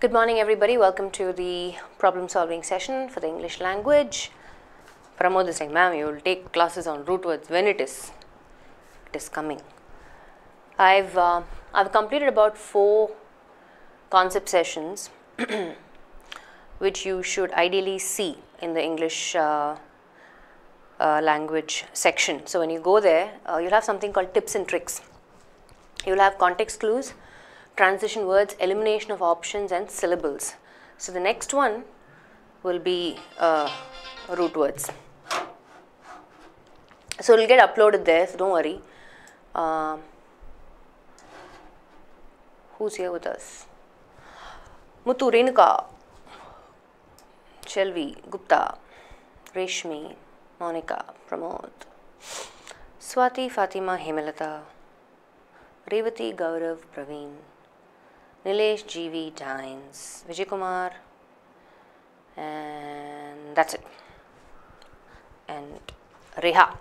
Good morning everybody, welcome to the problem solving session for the English language. Pramod is saying, ma'am, you will take classes on root words when it is coming. I've completed about 4 concept sessions which you should ideally see in the English language section. So when you go there, you'll have something called tips and tricks. You'll have context clues, transition words, elimination of options and syllables. So the next one will be root words. So it will get uploaded there, so don't worry. Who's here with us? Muthu, Renuka, Shelvi, Gupta, Reshmi, Monica, Pramod, Swati, Fatima, Hemalata, Revati, Gaurav, Praveen, Nilesh, GV, Dines, Vijay Kumar, and that's it. And Reha,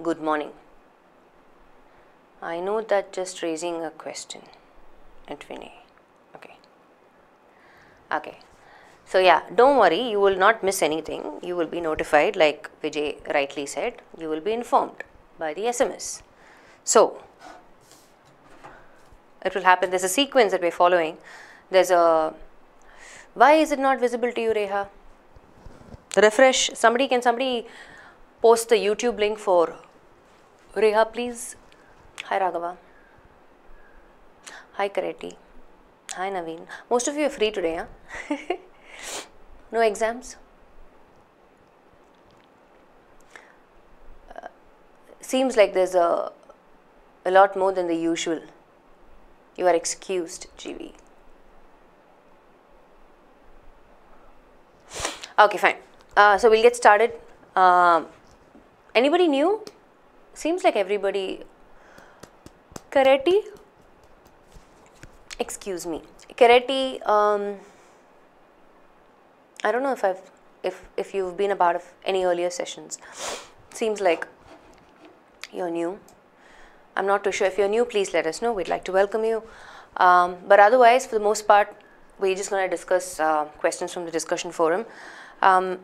good morning. I know that just raising a question. Edwini, okay. So yeah, don't worry, you will not miss anything. You will be notified, like Vijay rightly said, you will be informed by the SMS. So it will happen. There's a sequence that we're following. There's a, why is it not visible to you, Reha? Refresh. Can somebody post the YouTube link for Reha, please? Hi, Raghava. Hi, Kareti. Hi, Naveen. Most of you are free today, huh? No exams? Seems like there's a lot more than the usual. You are excused, GV. Okay, fine. So we'll get started. Anybody new? Seems like everybody. Kareti? Excuse me. Kareti, I don't know if you've been a part of any earlier sessions. Seems like you're new. I'm not too sure. If you're new, please let us know. We'd like to welcome you. But otherwise, for the most part, we're just going to discuss questions from the discussion forum. And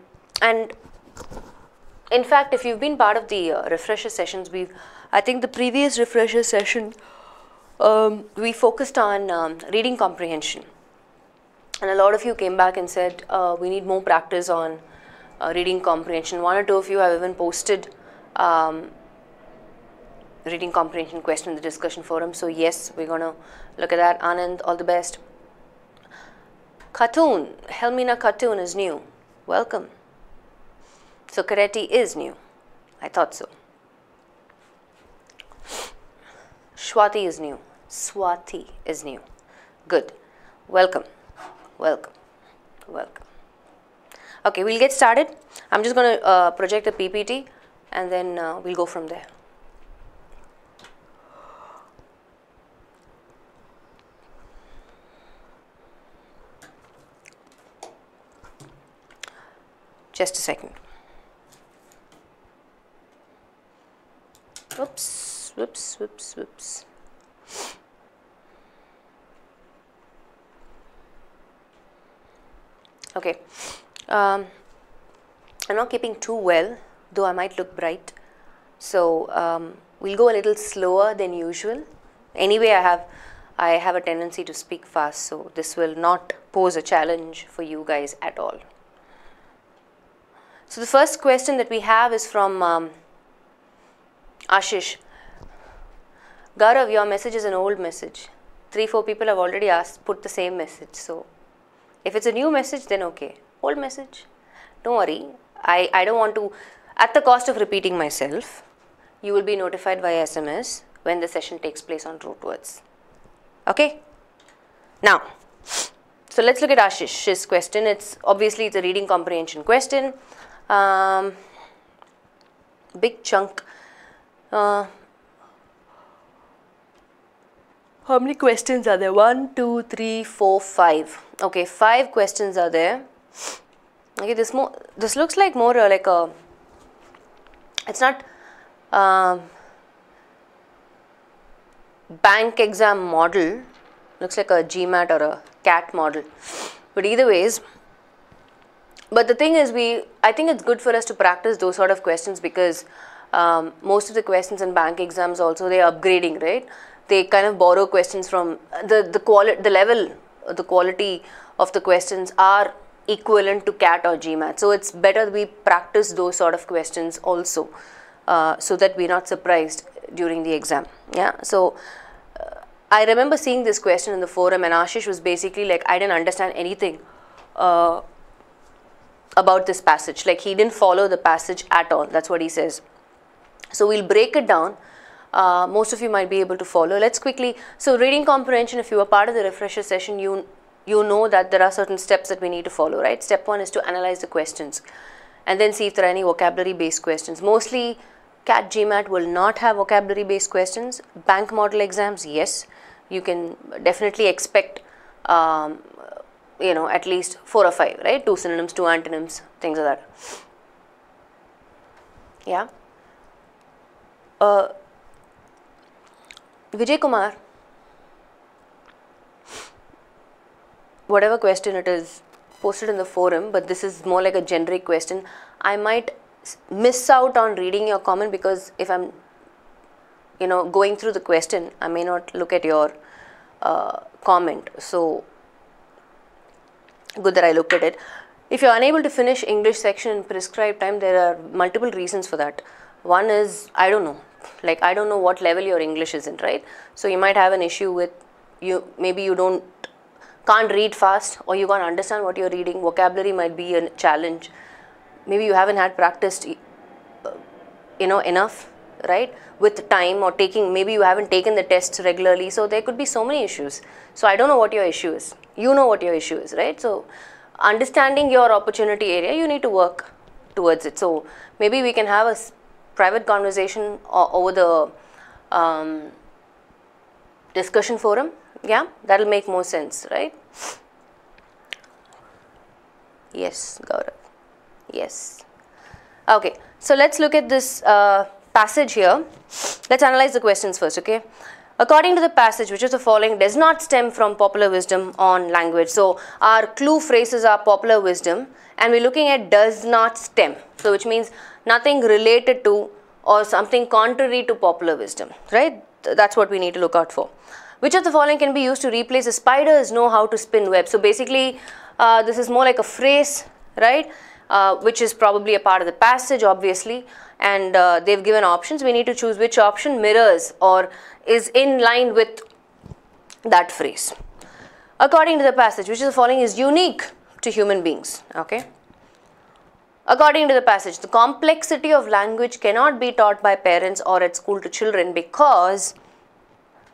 in fact, if you've been part of the refresher sessions, I think the previous refresher session, we focused on reading comprehension. And a lot of you came back and said, we need more practice on reading comprehension. 1 or 2 of you have even posted reading comprehension question in the discussion forum. So yes, we're going to look at that. Anand, all the best. Khatun, Helmina Khatun is new. Welcome. So Kareti is new. I thought so. Swati is new. Swati is new. Good. Welcome. Welcome. Welcome. Okay, we'll get started. I'm just going to project a PPT and then we'll go from there. Just a second. Whoops, whoops, whoops, whoops. Okay. I'm not keeping too well, though I might look bright. So we'll go a little slower than usual. Anyway, I have a tendency to speak fast, so this will not pose a challenge for you guys at all. So the first question that we have is from Ashish. Gaurav, your message is an old message. 3-4 people have already put the same message. So if it's a new message, then okay. Old message, don't worry. I don't want to, at the cost of repeating myself, you will be notified via SMS when the session takes place on root words. Okay? Now, so let's look at Ashish's question. It's a reading comprehension question. Big chunk. How many questions are there? 1, 2, 3, 4, 5. Okay, 5 questions are there. Okay, this looks like more like a. It's not bank exam model, Looks like a GMAT or a CAT model. But either ways, but the thing is, I think it's good for us to practice those sort of questions, because most of the questions in bank exams also, they're upgrading, right? They kind of borrow questions from the level, the quality of the questions are equivalent to CAT or GMAT. So it's better we practice those sort of questions also, so that we're not surprised during the exam. Yeah. So I remember seeing this question in the forum, and Ashish was basically like, I didn't understand anything about this passage. Like, he didn't follow the passage at all. That's what he says. So we'll break it down. Most of you might be able to follow. Let's quickly, so reading comprehension, if you were part of the refresher session, you know that there are certain steps that we need to follow, right? Step 1 is to analyze the questions and then see if there are any vocabulary based questions. Mostly CAT GMAT will not have vocabulary based questions. Bank model exams, yes, you can definitely expect at least 4 or 5, right? 2 synonyms, 2 antonyms, things like that. Yeah. Vijay Kumar, whatever question it is, posted in the forum, but this is more like a generic question. I might miss out on reading your comment, because if I'm going through the question, I may not look at your comment. So good that I looked at it. If you're unable to finish English section in prescribed time, there are multiple reasons for that. One is, I don't know, like I don't know what level your English is in, right? So you might have an issue with maybe you can't read fast, or you can't understand what you're reading. Vocabulary might be a challenge. Maybe you haven't had practiced enough, right, with time, or maybe you haven't taken the tests regularly. So there could be so many issues. So I don't know what your issue is. You know what your issue is, right? So understanding your opportunity area, you need to work towards it. So maybe we can have a private conversation over the discussion forum. Yeah, that'll make more sense, right? Yes, Gaurav. Yes. Okay, so let's look at this passage here. Let's analyze the questions first, okay? According to the passage, which is the following does not stem from popular wisdom on language. So our clue phrases are popular wisdom, and we're looking at does not stem. So which means nothing related to or something contrary to popular wisdom, right? That's what we need to look out for. Which of the following can be used to replace the spiders know how to spin web? So basically, this is more like a phrase, right? Which is probably a part of the passage, obviously, and they've given options. We need to choose which option mirrors or is in line with that phrase. According to the passage, which is the following is unique to human beings, okay? According to the passage, the complexity of language cannot be taught by parents or at school to children, because,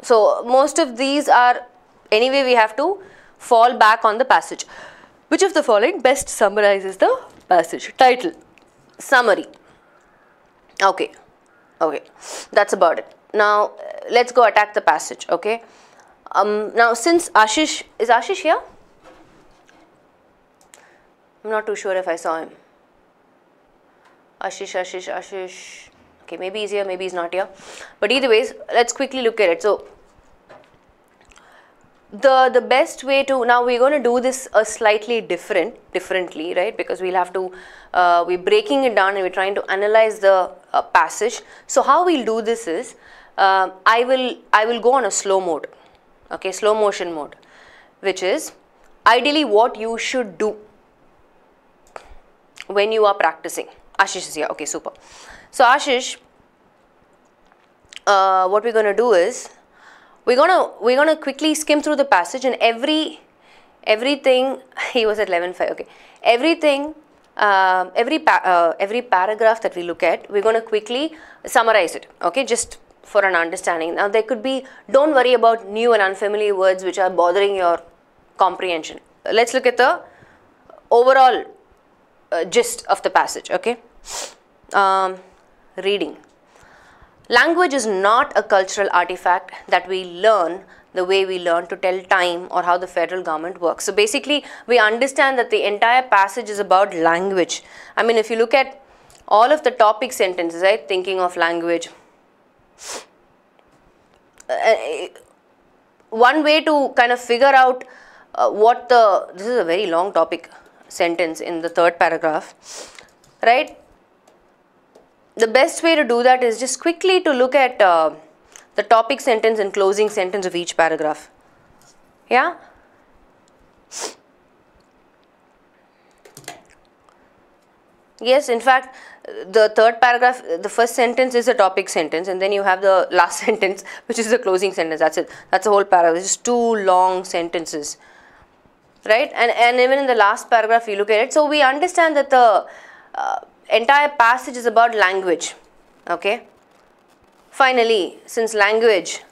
so most of these are, anyway we have to fall back on the passage. Which of the following best summarizes the passage? Title, summary. Okay, that's about it. Now let's go attack the passage, okay? Now since Ashish, is Ashish here? I'm not too sure if I saw him. Ashish. Okay, maybe he's here, maybe he's not here. But either ways, let's quickly look at it. So the best way to, now we're going to do this a slightly differently, right? Because we'll have to, we're breaking it down and we're trying to analyze the passage. So how we'll do this is, I will go on a slow mode, okay, slow motion mode, which is ideally what you should do when you are practicing. Ashish is here, okay, super. So Ashish, what we're going to do is, we're gonna quickly skim through the passage, and everything he was at 11:05. Okay, everything, every paragraph that we look at, we're gonna quickly summarize it. Okay, just for an understanding. Now there could be, don't worry about new and unfamiliar words which are bothering your comprehension. Let's look at the overall gist of the passage. Okay, reading. Language is not a cultural artifact that we learn the way we learn to tell time or how the federal government works. So basically, we understand that the entire passage is about language. I mean, if you look at all of the topic sentences, right, thinking of language, one way to kind of figure out this is a very long topic sentence in the third paragraph, right? The best way to do that is just quickly to look at the topic sentence and closing sentence of each paragraph. Yeah? Yes, in fact, the third paragraph, the first sentence is a topic sentence, and then you have the last sentence, which is the closing sentence. That's it. That's the whole paragraph. It's just two long sentences, right? And even in the last paragraph, you look at it. So we understand that the entire passage is about language. Okay. Finally, since language,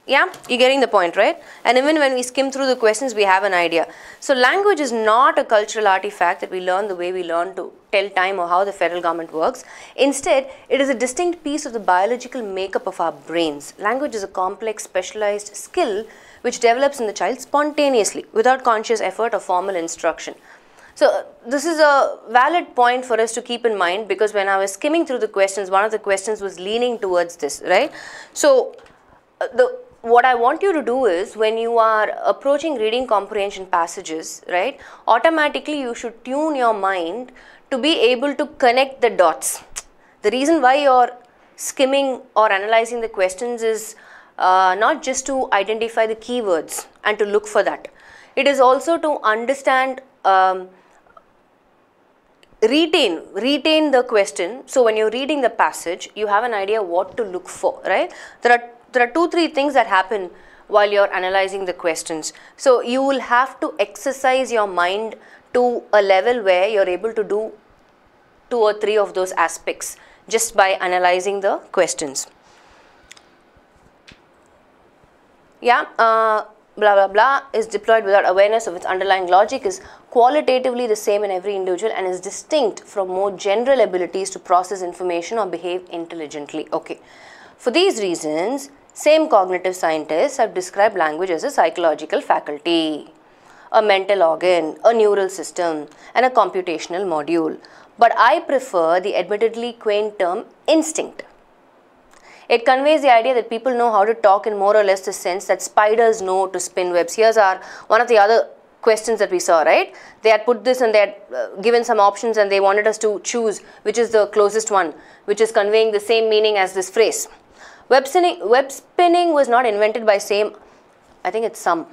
yeah, you're getting the point, right? And even when we skim through the questions, we have an idea. So language is not a cultural artifact that we learn the way we learn to tell time or how the federal government works. Instead, it is a distinct piece of the biological makeup of our brains. Language is a complex, specialized skill which develops in the child spontaneously, without conscious effort or formal instruction. So this is a valid point for us to keep in mind, because when I was skimming through the questions, one of the questions was leaning towards this, right? So what I want you to do is, when you are approaching reading comprehension passages, right, automatically you should tune your mind to be able to connect the dots. The reason why you're skimming or analyzing the questions is not just to identify the keywords and to look for that. It is also to understand, retain the question. So when you're reading the passage, you have an idea what to look for, right? There are 2-3 things that happen while you're analyzing the questions. So you will have to exercise your mind to a level where you're able to do 2 or 3 of those aspects just by analyzing the questions. Yeah, blah blah blah is deployed without awareness of its underlying logic, is qualitatively the same in every individual, and is distinct from more general abilities to process information or behave intelligently. Okay. For these reasons, same cognitive scientists have described language as a psychological faculty, a mental organ, a neural system, and a computational module. But I prefer the admittedly quaint term instinct. It conveys the idea that people know how to talk in more or less the sense that spiders know to spin webs. Here's one of the other questions that we saw, right? They had put this and they had given some options, and they wanted us to choose which is the closest one, which is conveying the same meaning as this phrase. Web spinning was not invented by I think it's some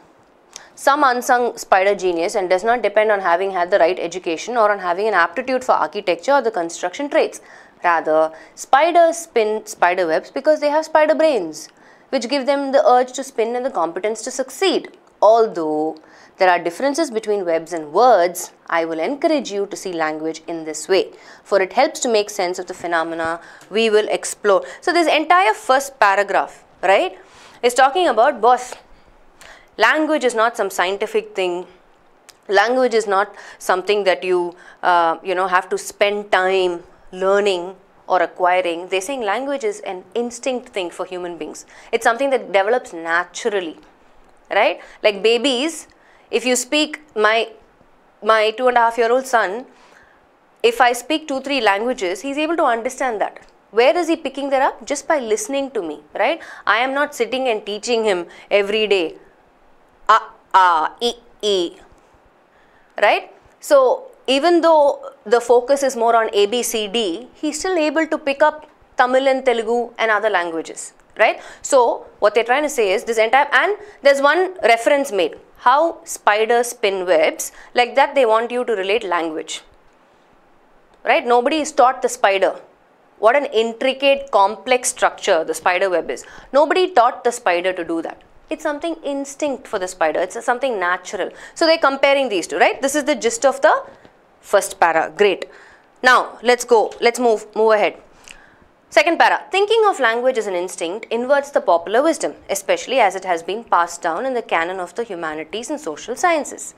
unsung spider genius, and does not depend on having had the right education or on having an aptitude for architecture or the construction trades. Rather, spiders spin spider webs because they have spider brains, which give them the urge to spin and the competence to succeed. Although there are differences between webs and words, I will encourage you to see language in this way, for it helps to make sense of the phenomena we will explore. So this entire first paragraph, right, is talking about, boss, language is not some scientific thing. Language is not something that you have to spend time learning or acquiring. They're saying language is an instinct thing for human beings. It's something that develops naturally, right? Like babies, if you speak, my 2.5-year-old son, if I speak 2-3 languages, he's able to understand that. Where is he picking that up? Just by listening to me, right? I am not sitting and teaching him every day. E, right? So even though the focus is more on A, B, C, D, he's still able to pick up Tamil and Telugu and other languages, right? So what they're trying to say is this entire, and there's one reference made, how spiders spin webs. Like that they want you to relate language, right? Nobody is taught the spider. What an intricate, complex structure the spider web is. Nobody taught the spider to do that. It's something instinct for the spider. It's something natural. So they're comparing these two, right? This is the gist of the first para. Great. Now let's go. Let's move ahead. Second para. Thinking of language as an instinct inverts the popular wisdom, especially as it has been passed down in the canon of the humanities and social sciences.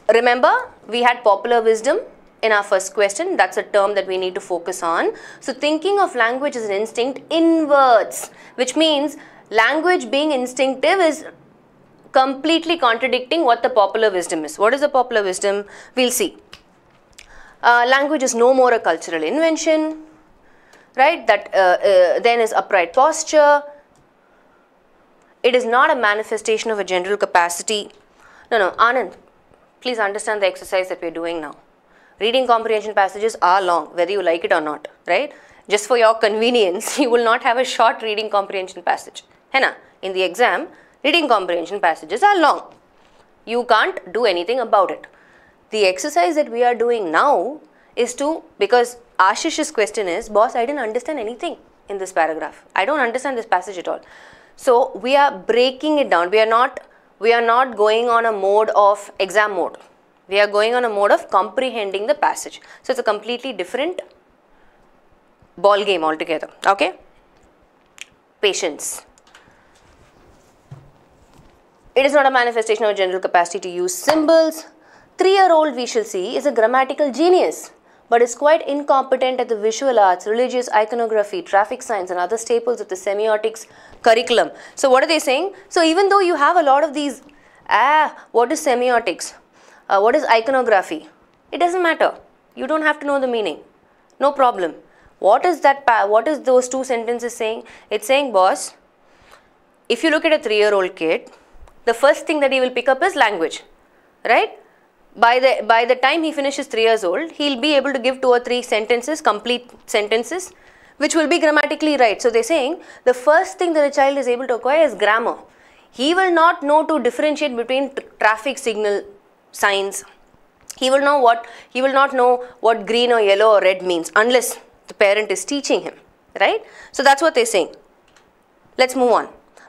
Remember, we had popular wisdom in our first question. That's a term that we need to focus on. So thinking of language as an instinct inverts, which means language being instinctive is completely contradicting what the popular wisdom is. What is the popular wisdom? We'll see. Language is no more a cultural invention, right? That then is upright posture. It is not a manifestation of a general capacity. No, Anand, please understand the exercise that we are doing now. Reading comprehension passages are long, whether you like it or not, right? Just for your convenience, you will not have a short reading comprehension passage. Henna, in the exam, reading comprehension passages are long. You can't do anything about it. The exercise that we are doing now is to, because Ashish's question is, boss, I didn't understand anything in this paragraph. I don't understand this passage at all. So we are breaking it down. We are not going on a mode of exam mode. We are going on a mode of comprehending the passage. So it's a completely different ball game altogether. Okay? Patience. It is not a manifestation of general capacity to use symbols. 3-year-old, we shall see, is a grammatical genius, but is quite incompetent at the visual arts, religious iconography, traffic science, and other staples of the semiotics curriculum. So what are they saying? So even though you have a lot of these, what is semiotics? What is iconography? It doesn't matter. You don't have to know the meaning. No problem. What is that? What is those two sentences saying? It's saying, boss, if you look at a 3-year-old kid, the first thing that he will pick up is language, right? By the time he finishes 3 years old, he'll be able to give 2 or 3 sentences, complete sentences, which will be grammatically right. So they're saying the first thing that a child is able to acquire is grammar. He will not know to differentiate between traffic signal signs. He will not know what green or yellow or red means unless the parent is teaching him, right? So that's what they're saying. Let's move on.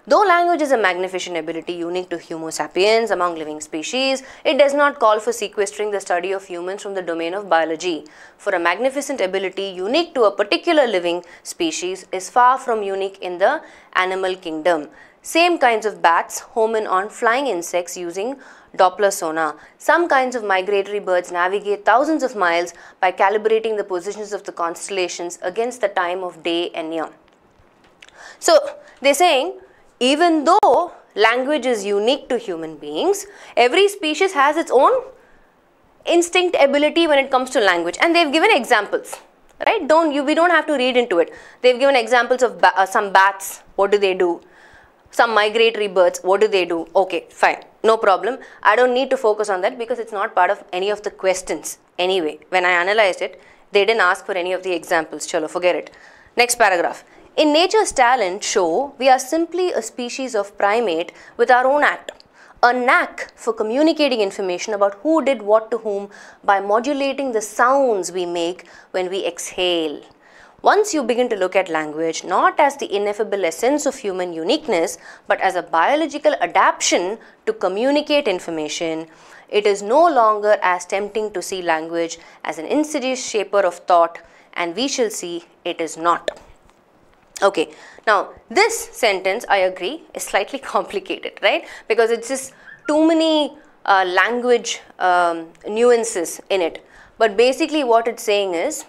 Though language is a magnificent ability unique to Homo sapiens among living species, it does not call for sequestering the study of humans from the domain of biology. For a magnificent ability unique to a particular living species is far from unique in the animal kingdom. Same kinds of bats home in on flying insects using Doppler sonar. Some kinds of migratory birds navigate thousands of miles by calibrating the positions of the constellations against the time of day and year. So they're saying, even though language is unique to human beings, every species has its own instinct ability when it comes to language, and they've given examples, right? We don't have to read into it. They've given examples of some bats. What do they do? Some migratory birds. What do they do? Okay, fine, no problem. I don't need to focus on that because it's not part of any of the questions. Anyway, when I analyzed it, they didn't ask for any of the examples. Chalo, forget it. Next paragraph. In nature's talent show, we are simply a species of primate with our own act, a knack for communicating information about who did what to whom by modulating the sounds we make when we exhale. Once you begin to look at language not as the ineffable essence of human uniqueness, but as a biological adaptation to communicate information, it is no longer as tempting to see language as an insidious shaper of thought, and we shall see it is not. Okay, now this sentence, I agree, is slightly complicated, right? Because it's just too many language nuances in it. But basically what it's saying is,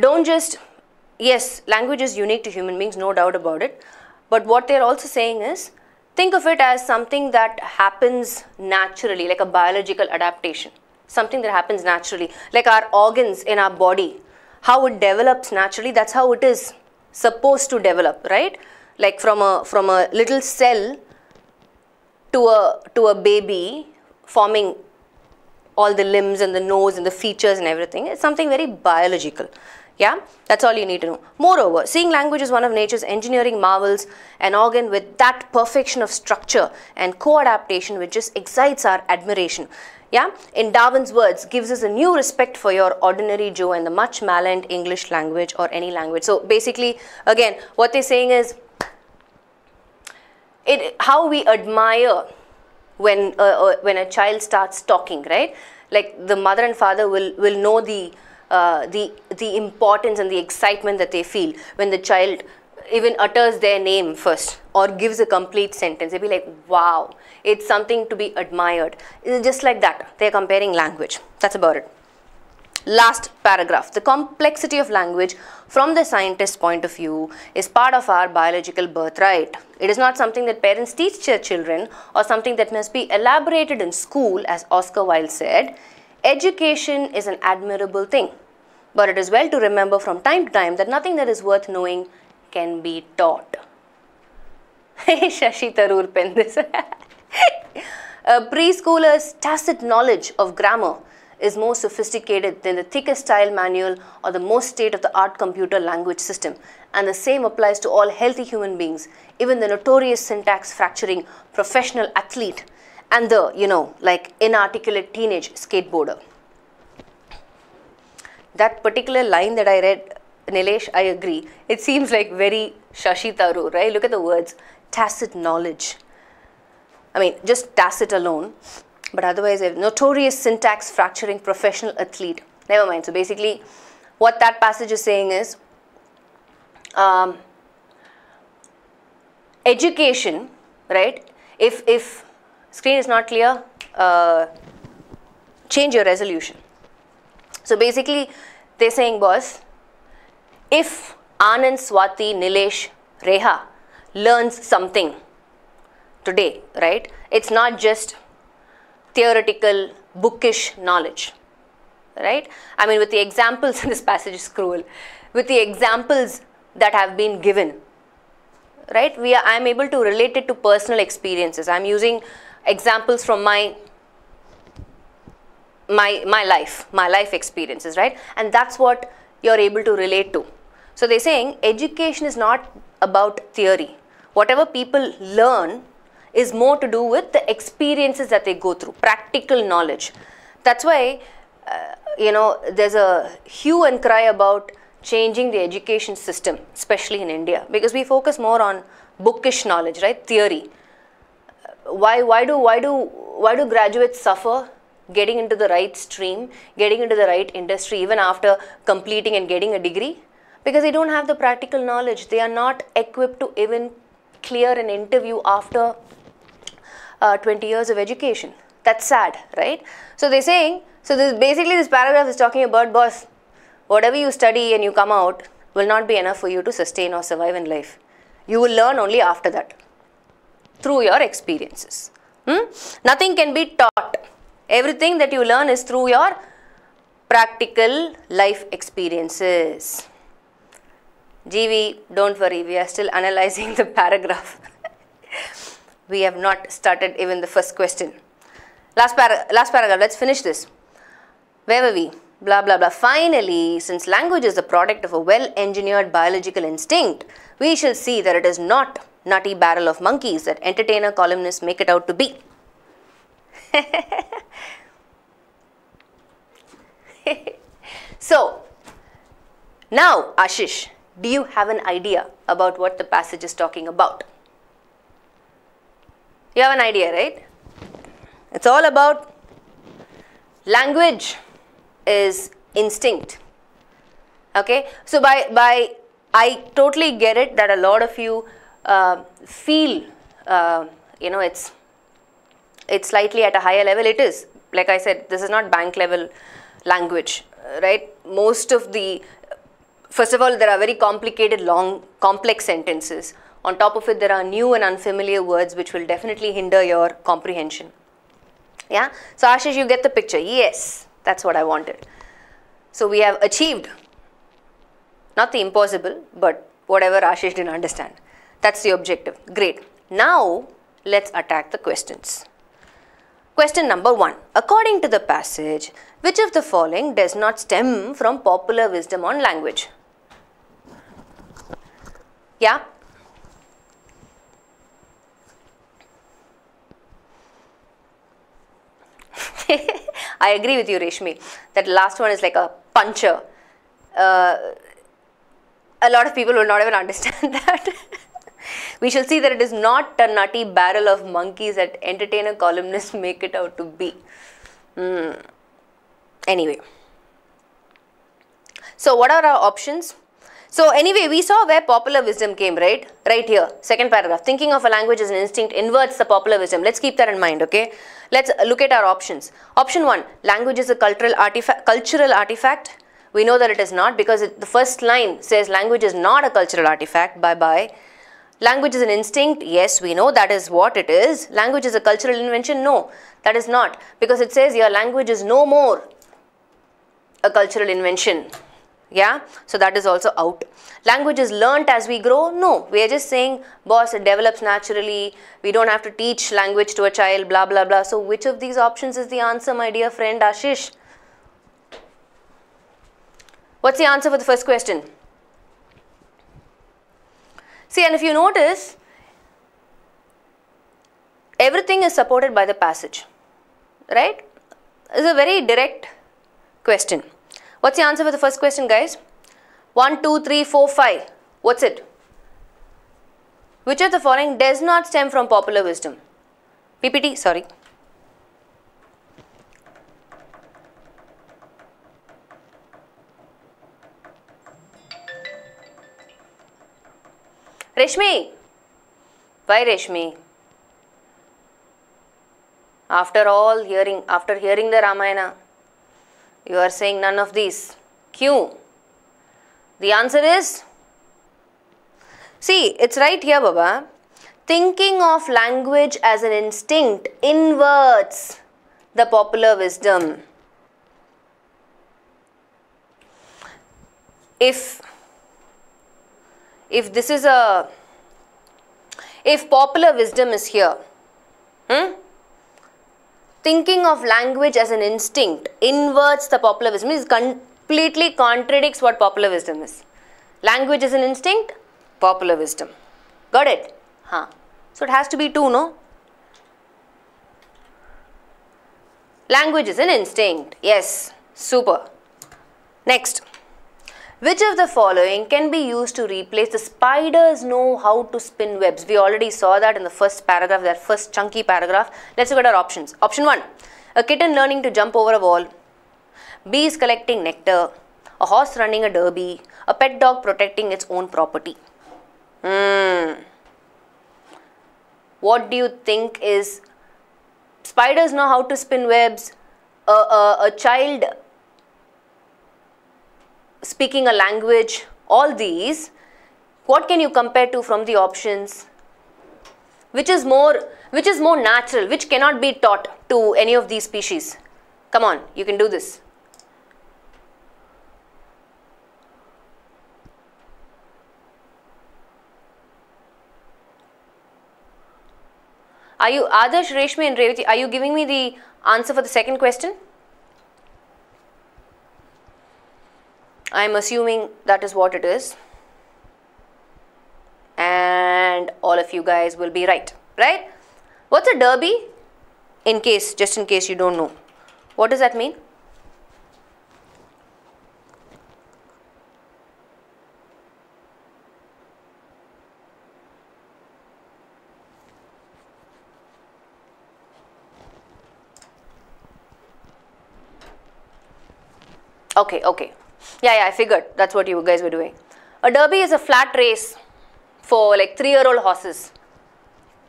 don't just, yes, language is unique to human beings, no doubt about it. But what they're also saying is, think of it as something that happens naturally, like a biological adaptation. Something that happens naturally, like our organs in our body. How it develops naturally, that's how it is supposed to develop, right? Like from a little cell to a baby forming all the limbs and the nose and the features and everything. It's something very biological. Yeah, that's all you need to know. Moreover, seeing language is one of nature's engineering marvels, an organ with that perfection of structure and co-adaptation which just excites our admiration. Yeah, in Darwin's words, gives us a new respect for your ordinary Joe and the much maligned English language or any language. So basically, again, what they're saying is, how we admire when a child starts talking, right? Like the mother and father will know the importance and the excitement that they feel when the child even utters their name first or gives a complete sentence. They'll be like, wow, it's something to be admired. It's just like that. They're comparing language. That's about it. Last paragraph. The complexity of language from the scientist's point of view is part of our biological birthright. It is not something that parents teach their children or something that must be elaborated in school, as Oscar Wilde said. Education is an admirable thing, but it is well to remember from time to time that nothing that is worth knowing can be taught. Shashi Tharoor penned this. A preschooler's tacit knowledge of grammar is more sophisticated than the thickest style manual or the most state-of-the-art computer language system. And the same applies to all healthy human beings, even the notorious syntax fracturing professional athlete and the, like inarticulate teenage skateboarder. That particular line that I read, Nilesh, I agree. It seems like very Shashi Tharoor, right? Look at the words, tacit knowledge. I mean, just tacit alone. But otherwise, a notorious syntax fracturing professional athlete. Never mind. So basically, what that passage is saying is, education, right? If screen is not clear, change your resolution. So basically, they're saying, boss, if Anand, Swati, Nilesh, Reha learns something today, right? It's not just theoretical, bookish knowledge, right? I mean, with the examples, this passage is cruel, with the examples that have been given, right? I'm able to relate it to personal experiences. I'm using examples from my life experiences, right? And that's what you're able to relate to. So they're saying education is not about theory. Whatever people learn is more to do with the experiences that they go through, practical knowledge. That's why, there's a hue and cry about changing the education system, especially in India, because we focus more on bookish knowledge, right? Theory. Why do graduates suffer getting into the right stream, getting into the right industry, even after completing and getting a degree? Because they don't have the practical knowledge. They are not equipped to even clear an interview after 20 years of education. That's sad, right? So they're saying, this paragraph is talking about, boss, whatever you study and you come out will not be enough for you to sustain or survive in life. You will learn only after that, through your experiences. Nothing can be taught. Everything that you learn is through your practical life experiences. GV, don't worry, we are still analyzing the paragraph. We have not started even the first question. Last paragraph, let's finish this. Where were we? Blah, blah, blah. Finally, since language is the product of a well-engineered biological instinct, we shall see that it is not nutty barrel of monkeys that entertainer columnists make it out to be. So, now Ashish, do you have an idea about what the passage is talking about? You have an idea, right? It's all about language is instinct. Okay, so by I totally get it that a lot of you feel it's slightly at a higher level. It is, like I said, this is not bank level language, right? First of all, there are very complicated, long, complex sentences. On top of it, there are new and unfamiliar words which will definitely hinder your comprehension. Yeah, so Ashish, you get the picture. Yes, that's what I wanted. So we have achieved, not the impossible, but whatever Ashish didn't understand. That's the objective. Great. Now, let's attack the questions. Question number 1. According to the passage, which of the following does not stem from popular wisdom on language? Yeah? I agree with you, Reshmi. That last one is like a puncher. A lot of people will not even understand that. We shall see that it is not a nutty barrel of monkeys that entertainer columnists make it out to be. Anyway. So what are our options? So anyway, we saw where popular wisdom came, right? Right here, second paragraph. Thinking of a language as an instinct inverts the popular wisdom. Let's keep that in mind, okay? Let's look at our options. Option 1, language is a cultural artifact. We know that it is not because the first line says language is not a cultural artifact. Bye-bye. Language is an instinct. Yes, we know that is what it is. Language is a cultural invention. No, that is not, because it says your language is no more a cultural invention. Yeah, so that is also out. Language is learnt as we grow. No, we are just saying, boss, it develops naturally. We don't have to teach language to a child, blah, blah, blah. So which of these options is the answer, my dear friend Ashish? What's the answer for the first question? See, and if you notice, everything is supported by the passage, right? It's a very direct question. What's the answer for the first question, guys? 1, 2, 3, 4, 5. What's it? Which of the following does not stem from popular wisdom? PPT, sorry. Reshmi. Why Reshmi? After hearing the Ramayana, you are saying none of these. Q. The answer is, see, it's right here, Baba. Thinking of language as an instinct inverts the popular wisdom. If popular wisdom is here, thinking of language as an instinct inverts the popular wisdom. It completely contradicts what popular wisdom is. Language is an instinct, popular wisdom. Got it? Huh. So it has to be 2, no? Language is an instinct. Yes. Super. Next. Which of the following can be used to replace the spiders know how to spin webs? We already saw that in the first paragraph, that first chunky paragraph. Let's look at our options. Option 1. A kitten learning to jump over a wall. Bees collecting nectar. A horse running a derby. A pet dog protecting its own property. What do you think is spiders know how to spin webs? A child speaking a language, all these, what can you compare to from the options? Which is more natural, which cannot be taught to any of these species? Come on, you can do this. Are you, Adarsh, Reshmi and Revati, are you giving me the answer for the second question? I am assuming that is what it is. And all of you guys will be right. Right? What's a derby? Just in case you don't know. What does that mean? Okay. Yeah, I figured that's what you guys were doing. A derby is a flat race for like 3-year-old horses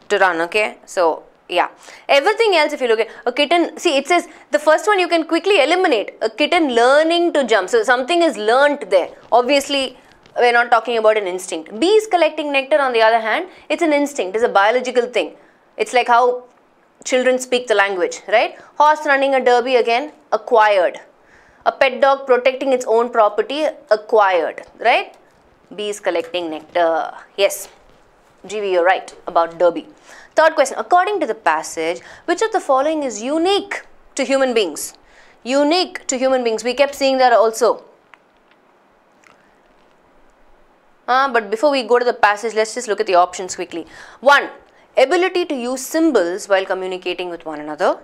to run, okay? So, yeah. Everything else, if you look at a kitten, see, it says the first one you can quickly eliminate. A kitten learning to jump. So, something is learnt there. Obviously, we're not talking about an instinct. Bees collecting nectar, on the other hand, it's an instinct. It's a biological thing. It's like how children speak the language, right? Horse running a derby, again, acquired. A pet dog protecting its own property, acquired, right? Bees collecting nectar. Yes, GV, you're right about derby. Third question, according to the passage, which of the following is unique to human beings? Unique to human beings. We kept seeing that also. But before we go to the passage, let's just look at the options quickly. 1. Ability to use symbols while communicating with one another.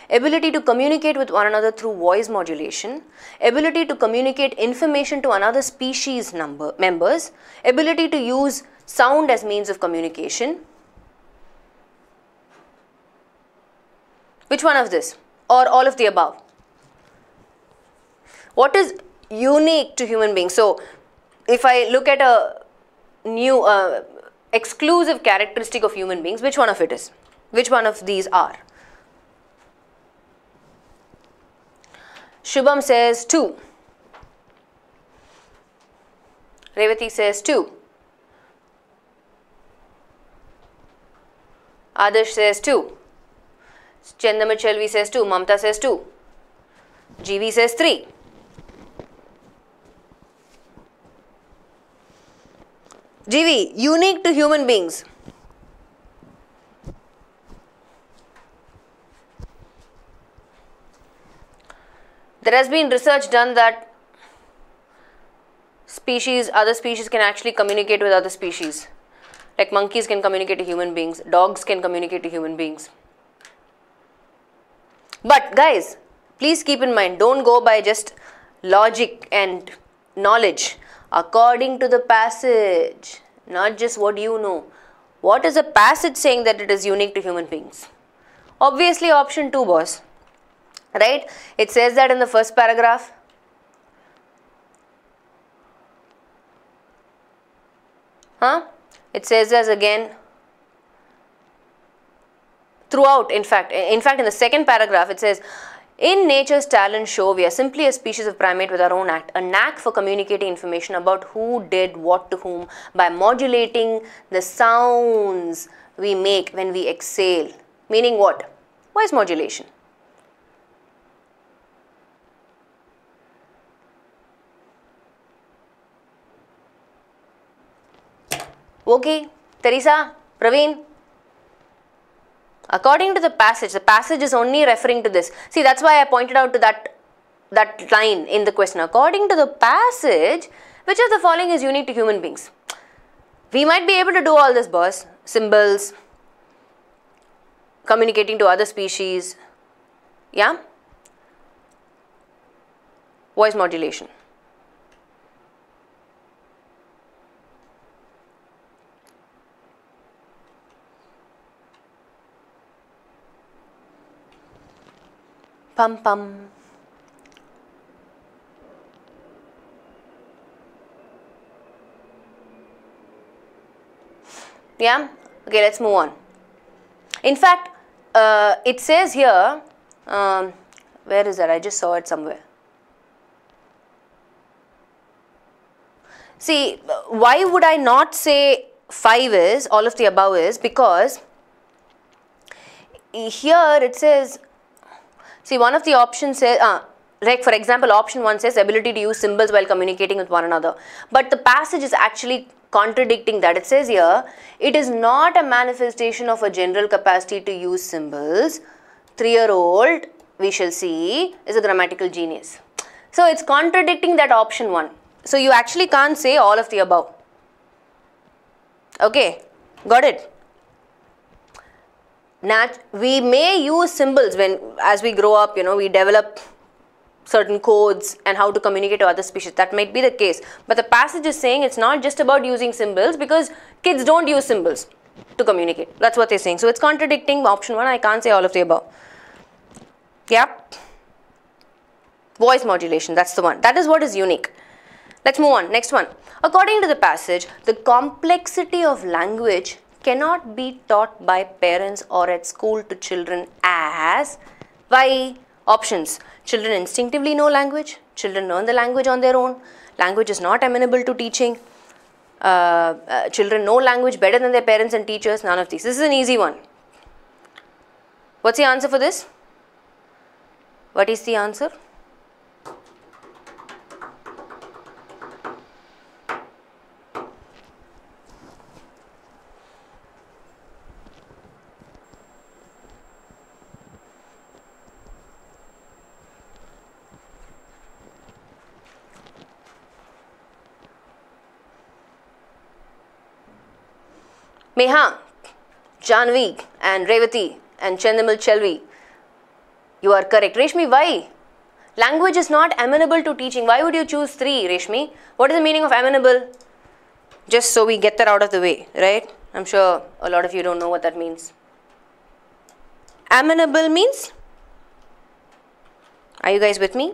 Ability to communicate with one another through voice modulation. Ability to communicate information to another species members. Ability to use sound as means of communication. Which one of this? Or all of the above? What is unique to human beings? So, if I look at a new exclusive characteristic of human beings, which one of it is? Which one of these are? Shubham says 2. Revati says 2. Adarsh says 2. Chandamachelvi says 2. Mamta says 2. GV says 3. GV, unique to human beings. There has been research done that other species can actually communicate with other species. Like monkeys can communicate to human beings, dogs can communicate to human beings. But guys, please keep in mind, don't go by just logic and knowledge. According to the passage, not just what you know. What is the passage saying that it is unique to human beings? Obviously option 2, boss. Right? It says that in the first paragraph. It says as again throughout. In fact in the second paragraph it says, in nature's talent show, we are simply a species of primate with our own act, a knack for communicating information about who did what to whom by modulating the sounds we make when we exhale. Meaning what? Voice modulation. Okay, Teresa, Praveen. According to the passage is only referring to this. See, that's why I pointed out to that line in the question. According to the passage, which of the following is unique to human beings? We might be able to do all this, boss. Symbols, communicating to other species, yeah? Voice modulation. Pum pum. Yeah? Okay, let's move on. In fact, it says here, where is that? I just saw it somewhere. See, why would I not say 5 is, all of the above is, because here it says, see, one of the options says, like for example, option 1 says ability to use symbols while communicating with one another. But the passage is actually contradicting that. It says here, it is not a manifestation of a general capacity to use symbols. 3-year-old, we shall see, is a grammatical genius. So it's contradicting that option 1. So you actually can't say all of the above. Okay, got it? We may use symbols as we grow up, we develop certain codes and how to communicate to other species. That might be the case. But the passage is saying it's not just about using symbols, because kids don't use symbols to communicate. That's what they're saying. So it's contradicting option 1. I can't say all of the above. Yeah. Voice modulation, that's the one. That is what is unique. Let's move on. Next one. According to the passage, the complexity of language cannot be taught by parents or at school to children as, why? Options. Children instinctively know language. Children learn the language on their own. Language is not amenable to teaching. Children know language better than their parents and teachers. None of these. This is an easy one. What's the answer for this? What is the answer? Meha, Janvi and Revati and Chandamal Chelvi, you are correct. Reshmi, why? Language is not amenable to teaching. Why would you choose 3, Reshmi? What is the meaning of amenable? Just so we get that out of the way, right? I'm sure a lot of you don't know what that means. Amenable means? Are you guys with me?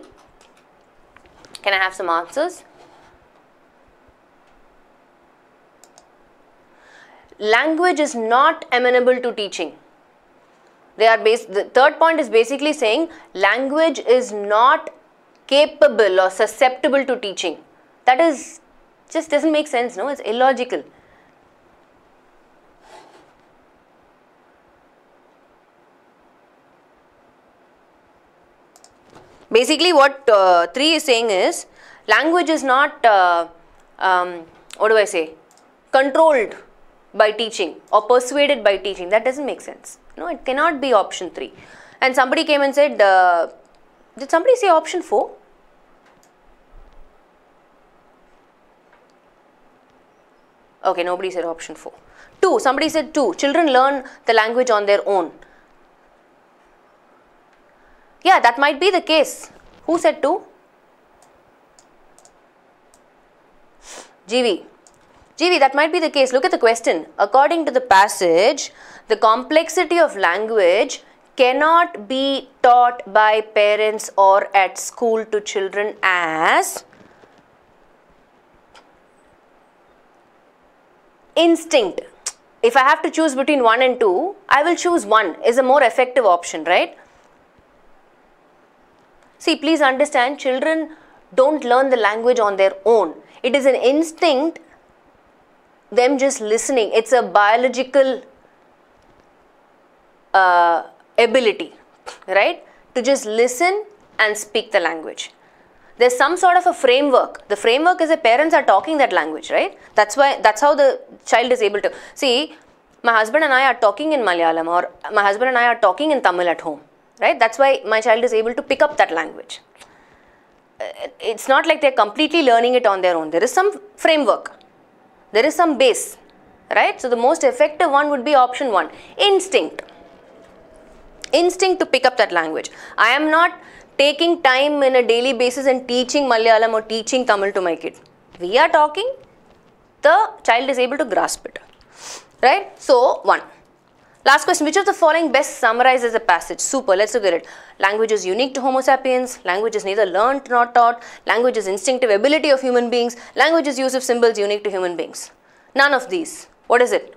Can I have some answers? Language is not amenable to teaching. The third point is basically saying language is not capable or susceptible to teaching. That is just doesn't make sense, no? It's illogical. Basically what 3 is saying is language is not, what do I say, controlled by teaching or persuaded by teaching. That doesn't make sense. No, it cannot be option 3. And somebody came and said, did somebody say option 4? Okay, nobody said option 4. 2, somebody said 2. Children learn the language on their own. Yeah, that might be the case. Who said 2? GV. GV, that might be the case. Look at the question. According to the passage, the complexity of language cannot be taught by parents or at school to children as instinct. If I have to choose between 1 and 2, I will choose 1 is a more effective option, right? See, please understand, children don't learn the language on their own. It is an instinct, them just listening. It's a biological ability, right? To just listen and speak the language. There's some sort of a framework. The framework is the parents are talking that language, right? That's how the child is able to. See, my husband and I are talking in Malayalam, or my husband and I are talking in Tamil at home, right? That's why my child is able to pick up that language. It's not like they're completely learning it on their own. There is some framework. There is some base, right? So the most effective one would be option 1, instinct. Instinct to pick up that language. I am not taking time in a daily basis and teaching Malayalam or teaching Tamil to my kid. We are talking, the child is able to grasp it, right? So 1. Last question, which of the following best summarizes the passage? Super, let's look at it. Language is unique to Homo sapiens. Language is neither learnt nor taught. Language is instinctive ability of human beings. Language is use of symbols unique to human beings. None of these. What is it?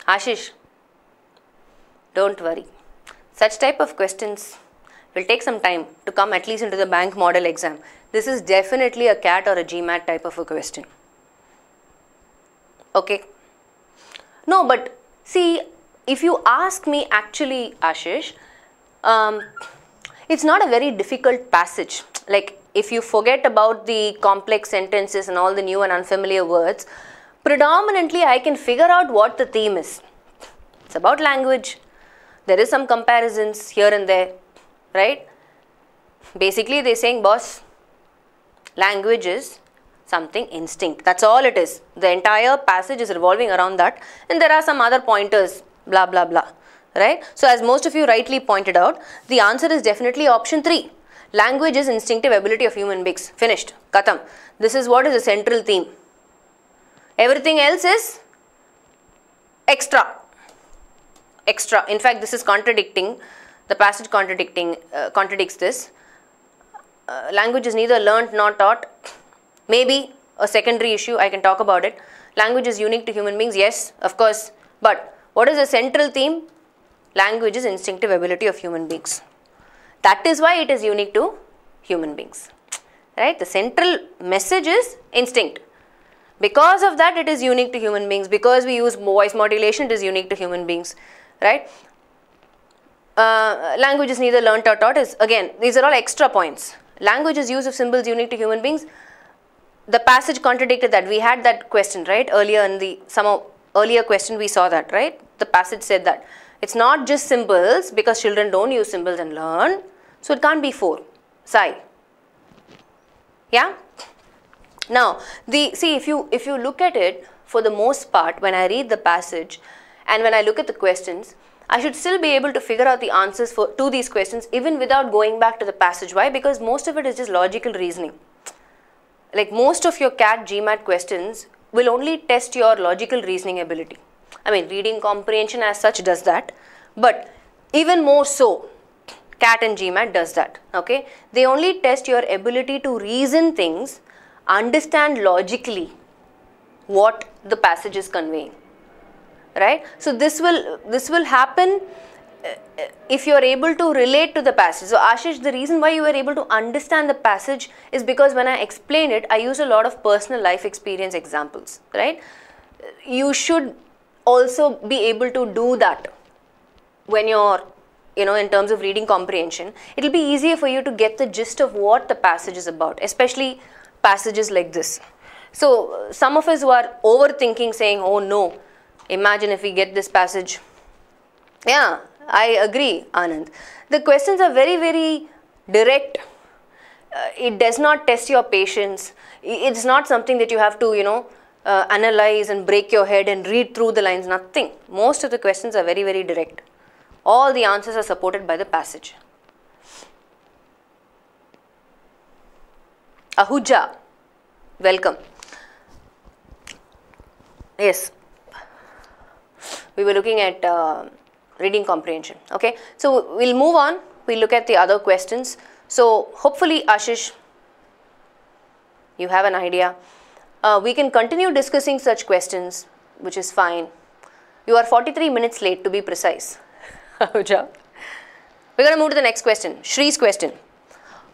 Ashish, don't worry. Such type of questions will take some time to come at least into the bank model exam. This is definitely a CAT or a GMAT type of a question. Okay. No, but see, if you ask me actually, Ashish, it's not a very difficult passage. Like, if you forget about the complex sentences and all the new and unfamiliar words, predominantly I can figure out what the theme is. It's about language. There is some comparisons here and there, right? Basically they're saying, boss, language is something instinct. That's all it is. The entire passage is revolving around that, and there are some other pointers, blah blah blah, right? So as most of you rightly pointed out, the answer is definitely option 3. Language is instinctive ability of human beings. Finished. Katham. This is what is the central theme. Everything else is extra. Extra. In fact, this is contradicting, the passage contradicts this. Language is neither learnt nor taught. Maybe a secondary issue, I can talk about it. Language is unique to human beings. Yes, of course. But what is the central theme? Language is instinctive ability of human beings. That is why it is unique to human beings, right? The central message is instinct. Because of that, it is unique to human beings. Because we use voice modulation, it is unique to human beings, right? Language is neither learnt or taught is, again, these are all extra points. Language is use of symbols unique to human beings. The passage contradicted that. We had that question, right? Earlier in the earlier question we saw that, right? The passage said that. It's not just symbols, because children don't use symbols and learn. So it can't be 4. Sai. Yeah? Now, see, if you look at it, for the most part, when I read the passage and when I look at the questions, I should still be able to figure out the answers to these questions even without going back to the passage. Why? Because most of it is just logical reasoning. Like most of your CAT, GMAT questions will only test your logical reasoning ability. I mean, reading comprehension as such does that, but even more so, CAT and GMAT does that, okay? They only test your ability to reason things, understand logically what the passage is conveying, right? So this will happen if you are able to relate to the passage. So Ashish, the reason why you were able to understand the passage is because when I explain it, I use a lot of personal life experience examples, right? You should also be able to do that when you're in terms of reading comprehension, it will be easier for you to get the gist of what the passage is about, especially passages like this. So some of us who are overthinking, saying, oh no, imagine if we get this passage. Yeah, I agree, Anand. The questions are very, very direct. It does not test your patience. It's not something that you have to, analyze and break your head and read through the lines. Nothing. Most of the questions are very, very direct. All the answers are supported by the passage. Ahuja, welcome. Yes, we were looking at reading comprehension. Okay, so we'll move on. We'll look at the other questions. So hopefully, Ashish, you have an idea. We can continue discussing such questions, which is fine. You are 43 minutes late, to be precise. We're going to move to the next question. Shree's question.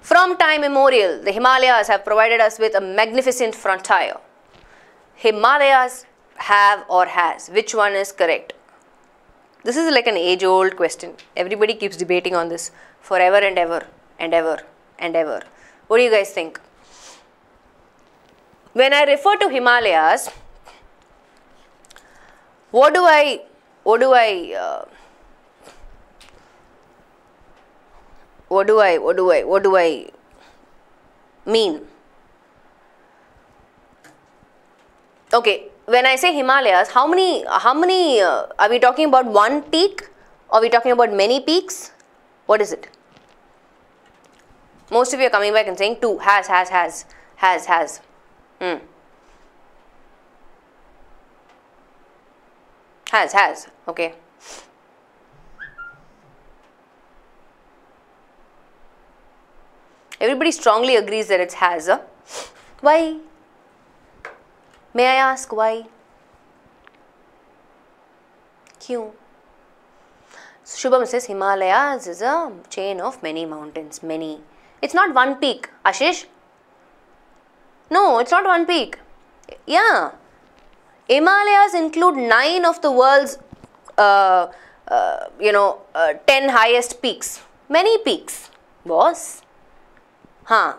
From time immemorial, the Himalayas have provided us with a magnificent frontier. Himalayas have or has. Which one is correct? This is like an age-old question. Everybody keeps debating on this forever and ever and ever and ever. What do you guys think? When I refer to Himalayas, what do I mean? Okay, when I say Himalayas, how many are we talking about? One peak? Are we talking about many peaks? What is it? Most of you are coming back and saying two. Has. Has. Okay. Everybody strongly agrees that it's has. Why? May I ask why? Kyun? Shubham says Himalayas is a chain of many mountains. Many. It's not one peak. Ashish? No, it's not one peak. Yeah. Himalayas include 9 of the world's 10 highest peaks. Many peaks, boss.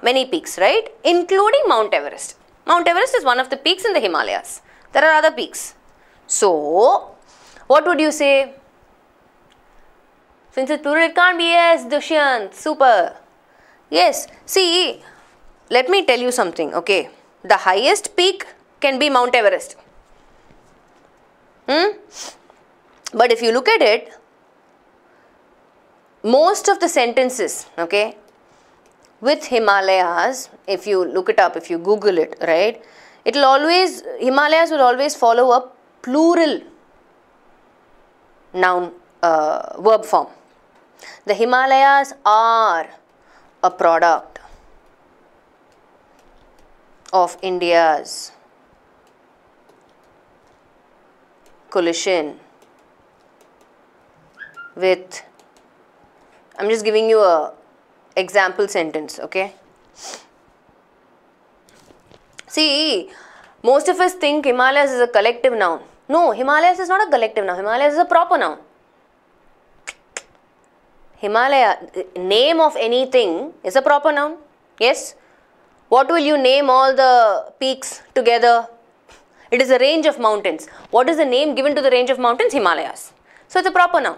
Many peaks, right? Including Mount Everest. Mount Everest is one of the peaks in the Himalayas. There are other peaks. So, what would you say? Since it's plural, it can't be yes, Dushyant. Super. Yes. See, let me tell you something, okay? The highest peak can be Mount Everest. But if you look at it, most of the sentences, okay, with Himalayas, if you look it up, if you Google it, right, Himalayas will always follow a plural noun verb form. The Himalayas are a product of India's collision with, I'm just giving you a example sentence, okay? See, most of us think Himalayas is a collective noun. No, Himalayas is not a collective noun. Himalayas is a proper noun. Himalaya, name of anything is a proper noun. Yes? What will you name all the peaks together? It is a range of mountains. What is the name given to the range of mountains? Himalayas. So it's a proper noun.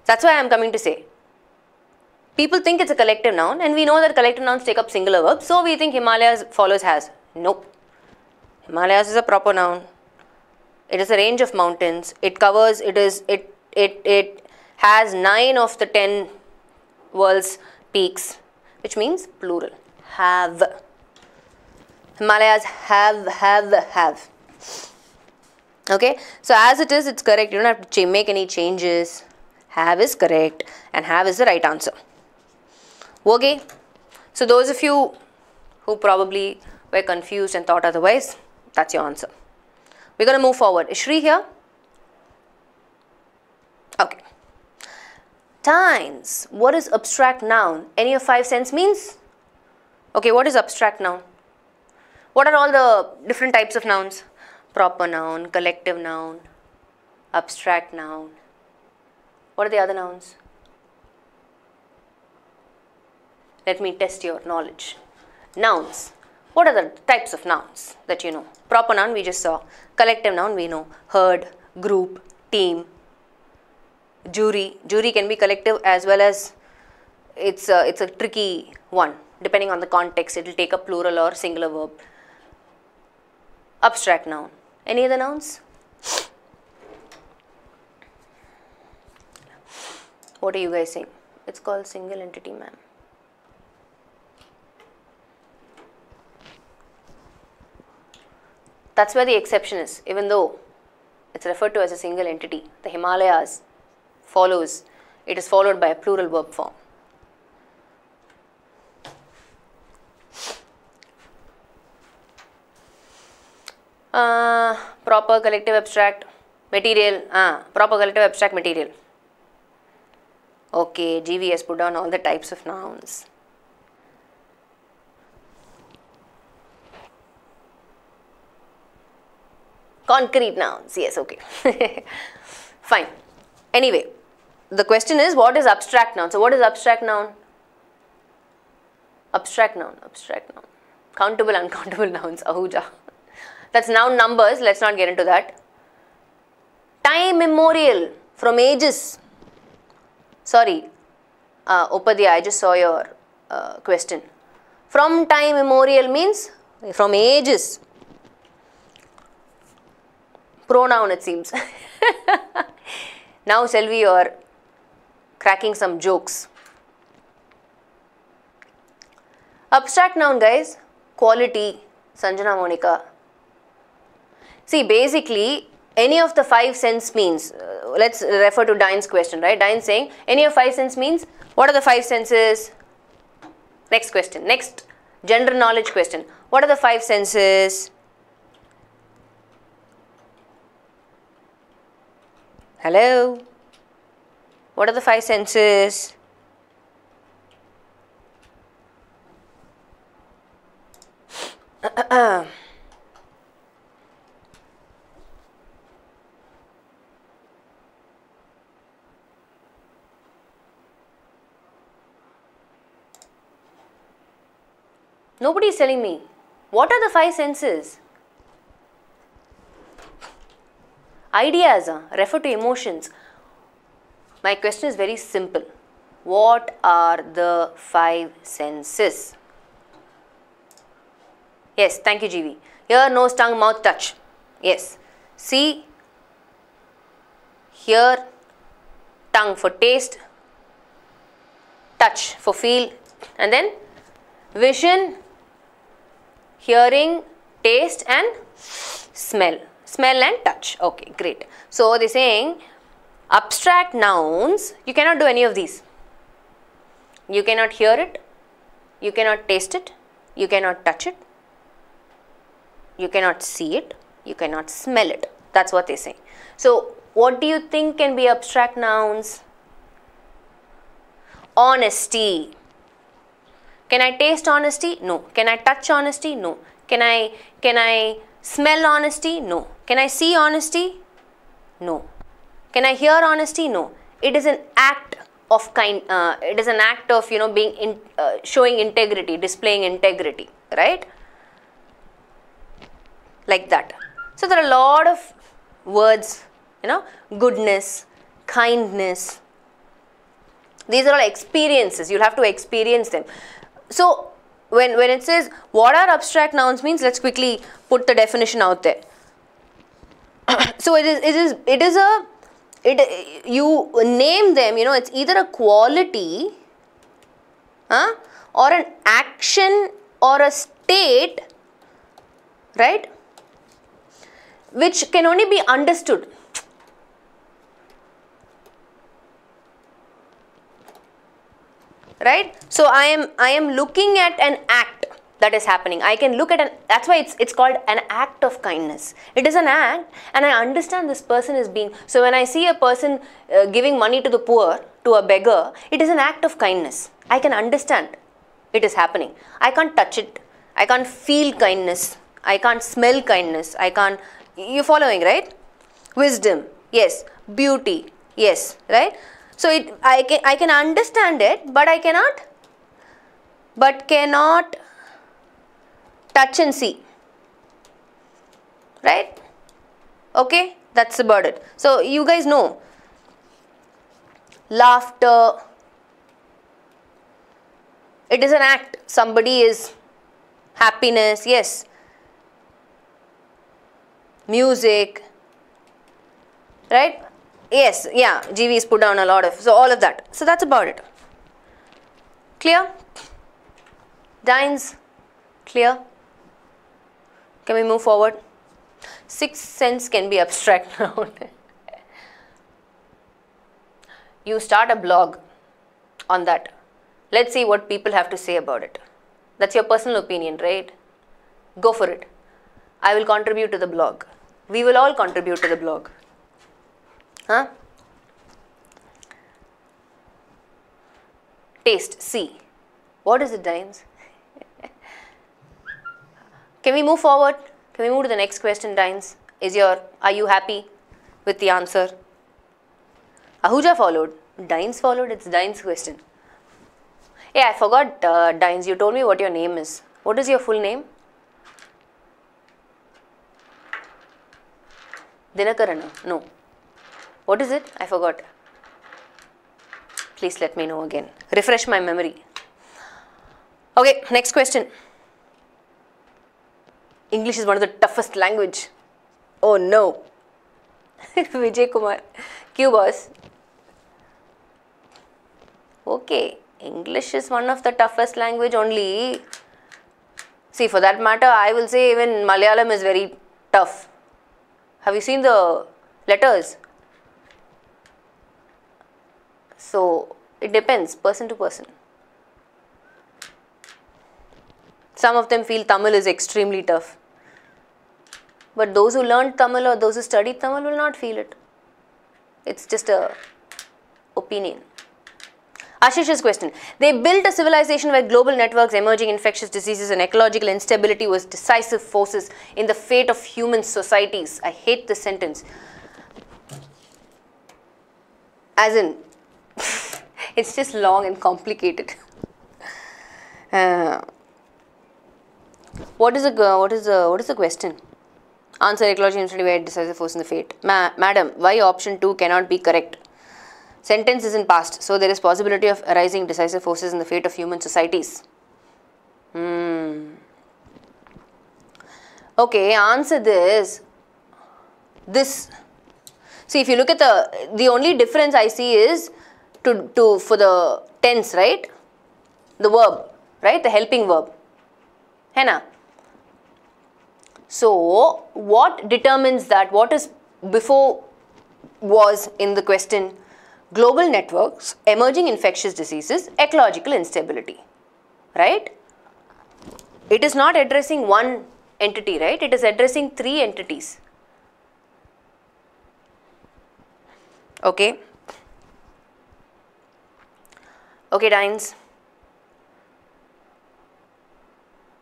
That's why I am coming to say. People think it's a collective noun, and we know that collective nouns take up singular verbs, so we think Himalayas follows has. Nope. Himalayas is a proper noun. It is a range of mountains. It covers, it has 9 of the 10 world's peaks, which means plural. Have. Himalayas have. Okay, so as it is, it's correct. You don't have to make any changes. Have is correct, and have is the right answer. Okay, so those of you who probably were confused and thought otherwise, that's your answer. We're going to move forward. Is Shri here? Okay. Times. What is abstract noun? Any of 5 sense means? Okay, what is abstract noun? What are all the different types of nouns? Proper noun, collective noun, abstract noun. What are the other nouns? Let me test your knowledge. Nouns. What are the types of nouns that you know? Proper noun we just saw. Collective noun we know. Herd, group, team, jury. Jury can be collective as well as it's a tricky one. Depending on the context, it will take a plural or singular verb. Abstract noun. Any other nouns? What are you guys saying? It's called single entity, ma'am. That's where the exception is. Even though it's referred to as a single entity, the Himalayas it is followed by a plural verb form. Proper collective abstract material. Proper collective abstract material. Okay, GV has put down all the types of nouns. Concrete nouns, yes, okay. Fine. Anyway, the question is, what is abstract noun? So, what is abstract noun? Abstract noun. Countable, uncountable nouns, ahuja. That's noun numbers, let's not get into that. Time immemorial, from ages. Sorry, Upadhyay, I just saw your question. From time immemorial means from ages. Pronoun it seems. Now Selvi, you are cracking some jokes. Abstract noun guys, quality, Sanjana Monica. See, basically any of the 5 sense means, let's refer to Dine's question, right? Dine's saying any of 5 sense means, what are the 5 senses? Next question, next general knowledge question. What are the 5 senses? Hello? What are the 5 senses? Nobody is telling me. What are the 5 senses? Ideas, refer to emotions. My question is very simple. What are the 5 senses? Yes, thank you GV. Ear, nose, tongue, mouth, touch. Yes. See, hear, tongue for taste, touch for feel, and then vision, hearing, taste and smell. Smell and touch. Okay, great. So, they are saying abstract nouns, you cannot do any of these. You cannot hear it, you cannot taste it, you cannot touch it, you cannot see it, you cannot smell it. That's what they say. So, what do you think can be abstract nouns? Honesty. Can I taste honesty? No. Can I touch honesty? No. Can I smell honesty? No. Can I see honesty? No. Can I hear honesty? No. It is an act of it is an act of, you know, being showing integrity, displaying integrity, right? Like that. So there are a lot of words, you know, goodness, kindness. These are all experiences. You'll have to experience them. So when it says what are abstract nouns means, let's quickly put the definition out there. So you name them, you know, it's either a quality or an action or a state, right, which can only be understood. Right? So I am looking at an act that is happening. I can look at that's why it's called an act of kindness. It is an act and I understand this person is being, so when I see a person giving money to the poor, to a beggar, it is an act of kindness. I can understand it is happening. I can't touch it. I can't feel kindness. I can't smell kindness. I can't, you're following, right? Wisdom, yes. Beauty, yes, right? So I can understand it, but I cannot but cannot touch and see. Right? Okay, that's about it. So you guys know laughter, it is an act. Somebody is happiness, yes. Music, right? Yes, yeah, GV is put down a lot of, so all of that. So that's about it. Clear? Dines, clear? Can we move forward? Sixth sense can be abstract now. You start a blog on that. Let's see what people have to say about it. That's your personal opinion, right? Go for it. I will contribute to the blog. We will all contribute to the blog. Huh? Taste, see. What is it, Dimes? Can we move forward? Can we move to the next question, Dines? Are you happy with the answer? Ahuja followed. Dines followed. It's Dines' question. Hey, I forgot, Dines. You told me what your name is. What is your full name? Dinakarana? No. What is it? I forgot. Please let me know again. Refresh my memory. Okay, next question. English is one of the toughest language. Oh no. Vijay Kumar. Q boss. Okay. English is one of the toughest language only. See, for that matter, I will say even Malayalam is very tough. Have you seen the letters? So, it depends, person to person. Some of them feel Tamil is extremely tough. But those who learned Tamil or those who studied Tamil will not feel it. It's just a opinion. Ashish's question. They built a civilization where global networks, emerging infectious diseases and ecological instability was decisive forces in the fate of human societies. I hate this sentence. As in, it's just long and complicated. What is the question? Answer: ecological instability where decisive force in the fate. Madam, why option 2 cannot be correct? Sentence is in past, so there is possibility of arising decisive forces in the fate of human societies. Okay, answer this. See, if you look at the only difference I see is for the tense, right? The verb, right? The helping verb. Henna. So, what determines that? What is before was in the question? Global networks, emerging infectious diseases, ecological instability, right? It is not addressing one entity, right? It is addressing 3 entities. Okay. Okay, Dines.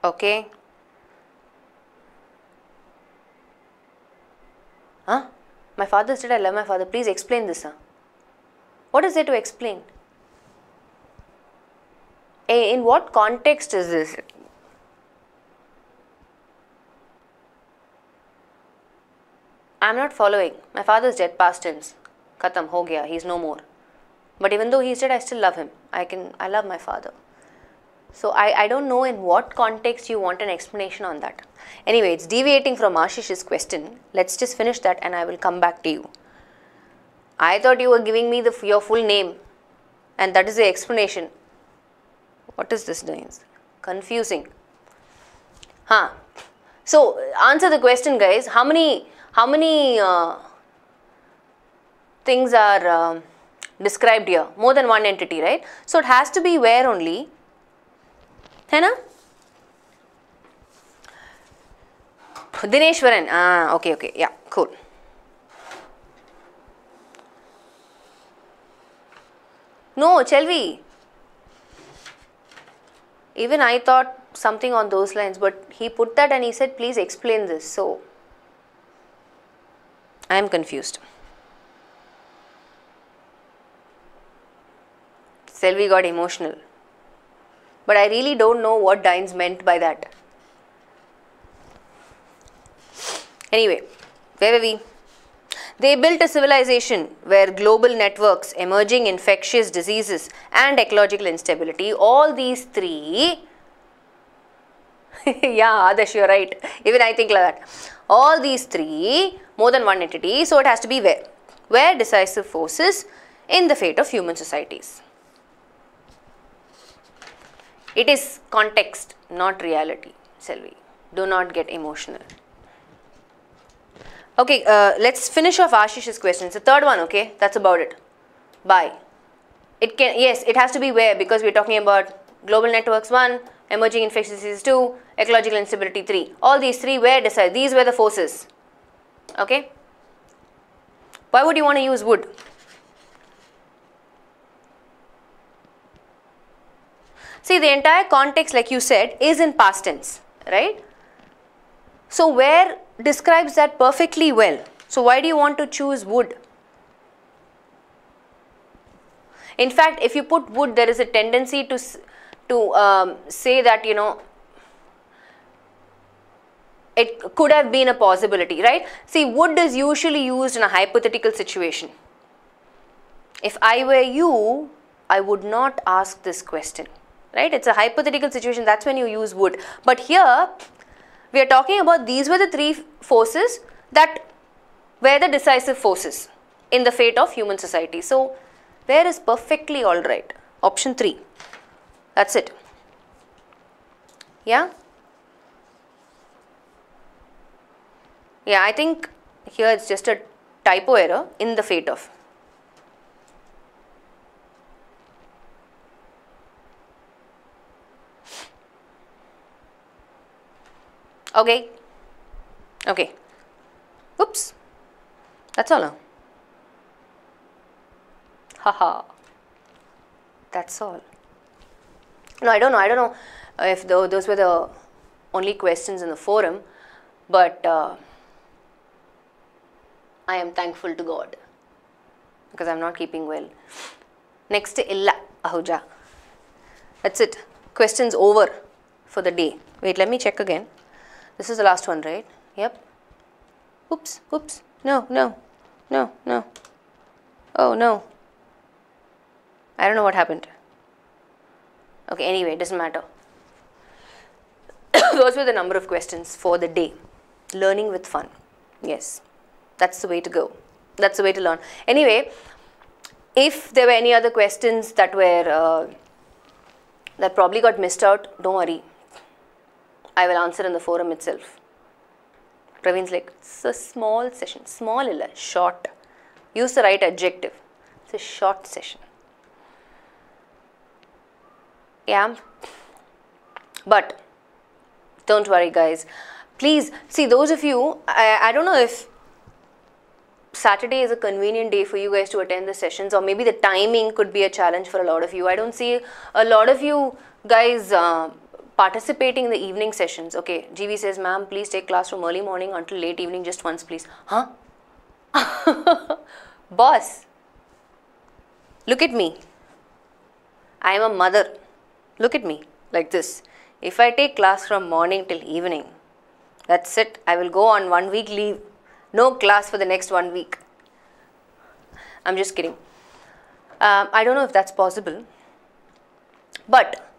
Okay. Huh? My father said I love my father. Please explain this, huh? What is there to explain? In what context is this? I am not following. My father is dead, past tense. Khatam, ho gaya, he is no more. But even though he is dead, I still love him. I love my father. So I don't know in what context you want an explanation on that. Anyway, it's deviating from Ashish's question. Let's just finish that and I will come back to you. I thought you were giving me your full name and that is the explanation. What is this doing? Confusing. Huh. So, answer the question, guys. How many things are described here? More than one entity, right? So, it has to be where only? Hai na? Dineshwaran. Ah, okay. Yeah, cool. No, Chelvi. Even I thought something on those lines, but he put that and he said, please explain this. So, I am confused. Selvi got emotional. but I really don't know what Dines meant by that. Anyway, where were we? They built a civilization where global networks, emerging infectious diseases and ecological instability, all these three, yeah, Adarsh, you're right. Even I think like that. All these three, more than one entity, so it has to be where? Where decisive forces in the fate of human societies. It is context, not reality, Selvi. Do not get emotional. Okay, let's finish off Ashish's questions. The third one, okay, that's about it. Bye. It can, yes, it has to be where, because we're talking about global networks 1, emerging infectious diseases 2, ecological instability 3. All these three were decided. These were the forces. Okay. Why would you want to use would? See, the entire context, like you said, is in past tense, right? So where describes that perfectly well. So why do you want to choose would? In fact, if you put would, there is a tendency to say that, you know, it could have been a possibility, right? See, would is usually used in a hypothetical situation. If I were you, I would not ask this question, right? It's a hypothetical situation, that's when you use would. But here, we are talking about these were the three forces that were the decisive forces in the fate of human society. So, where is perfectly alright? Option 3. That's it. Yeah? Yeah, I think here it's just a typo error in the fate of. Okay. Okay. Oops. That's all now. Haha. That's all. No, I don't know if those were the only questions in the forum, but I am thankful to God because I'm not keeping well. Next, Illa Ahuja. That's it. Questions over for the day. Wait, let me check again. This is the last one, right? Yep. Oops, oops. No, no, no, no. Oh, no. I don't know what happened. Okay, anyway, it doesn't matter. Those were the number of questions for the day. Learning with fun. Yes, that's the way to go. That's the way to learn. Anyway, if there were any other questions that were that probably got missed out, don't worry. I will answer in the forum itself. Praveen's like, it's a small session. Small illa, short. Use the right adjective. It's a short session. Yeah. But don't worry, guys. Please, see, those of you, I don't know if Saturday is a convenient day for you guys to attend the sessions, or maybe the timing could be a challenge for a lot of you. I don't see a lot of you guys participating in the evening sessions. Okay, GV says, ma'am, please take class from early morning until late evening just once, please. Huh? Boss, look at me. I am a mother. Look at me like this. If I take class from morning till evening, that's it. I will go on 1 week leave. No class for the next 1 week. I'm just kidding. I don't know if that's possible. But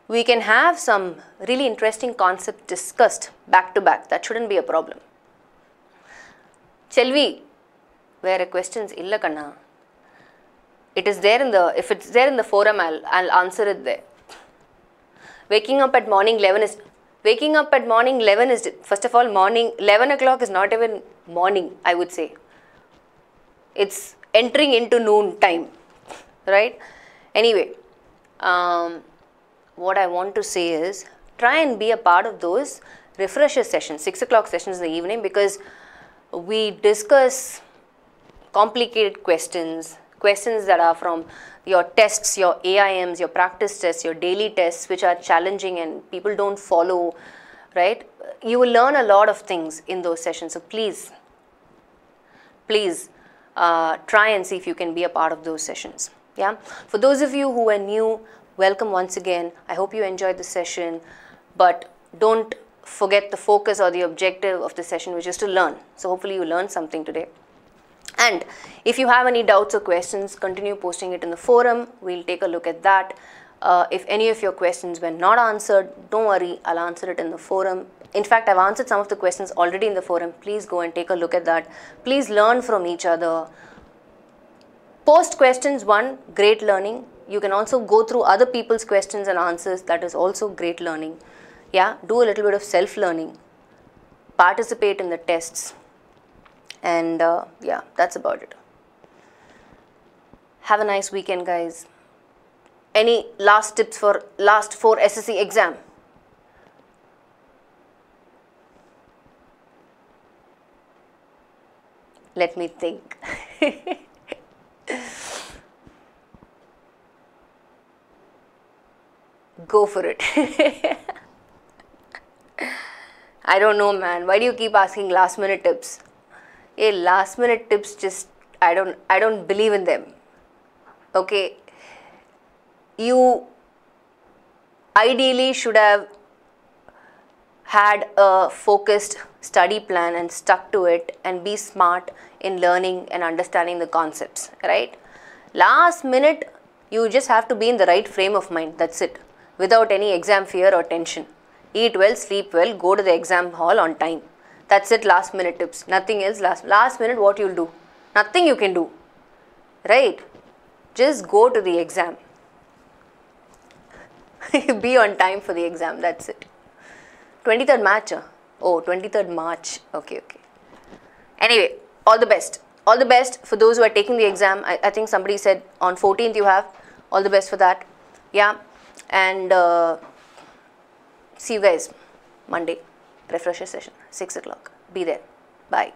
we can have some really interesting concepts discussed back to back. That shouldn't be a problem. Chelvi, where a questions illa kanna. It is there in the, if it's there in the forum, I'll answer it there. Waking up at morning 11 is, first of all, morning, 11 o'clock is not even morning, I would say. It's entering into noon time, right? Anyway, what I want to say is, try and be a part of those refresher sessions, 6 o'clock sessions in the evening, because we discuss complicated questions that are from your tests, your AIMs, your practice tests, your daily tests, which are challenging and people don't follow, right? You will learn a lot of things in those sessions. So please try and see if you can be a part of those sessions. Yeah. For those of you who are new, welcome once again. I hope you enjoyed the session, but don't forget the focus or the objective of the session, which is to learn. So hopefully you learned something today. And if you have any doubts or questions, continue posting it in the forum. We'll take a look at that. If any of your questions were not answered, don't worry, I'll answer it in the forum. In fact, I've answered some of the questions already in the forum. Please go and take a look at that. Please learn from each other. Post questions, one, great learning. You can also go through other people's questions and answers. That is also great learning. Yeah, do a little bit of self-learning. Participate in the tests. And yeah, that's about it. Have a nice weekend, guys. Any last tips for last 4 SSC exam? Let me think. Go for it. I don't know, man. Why do you keep asking last minute tips? Hey, last minute tips, just I don't believe in them. Okay. You ideally should have had a focused study plan and stuck to it and be smart in learning and understanding the concepts, right? Last minute, you just have to be in the right frame of mind. That's it. Without any exam fear or tension. Eat well, sleep well, go to the exam hall on time. That's it, last minute tips. Nothing else. Last minute, what you'll do? Nothing you can do. Right? Just go to the exam. Be on time for the exam. That's it. 23rd March. Oh, 23rd March. Okay. Anyway, all the best. All the best for those who are taking the exam. I think somebody said on 14th you have. All the best for that. Yeah. And see you guys Monday. Refresher session, 6 o'clock. Be there. Bye.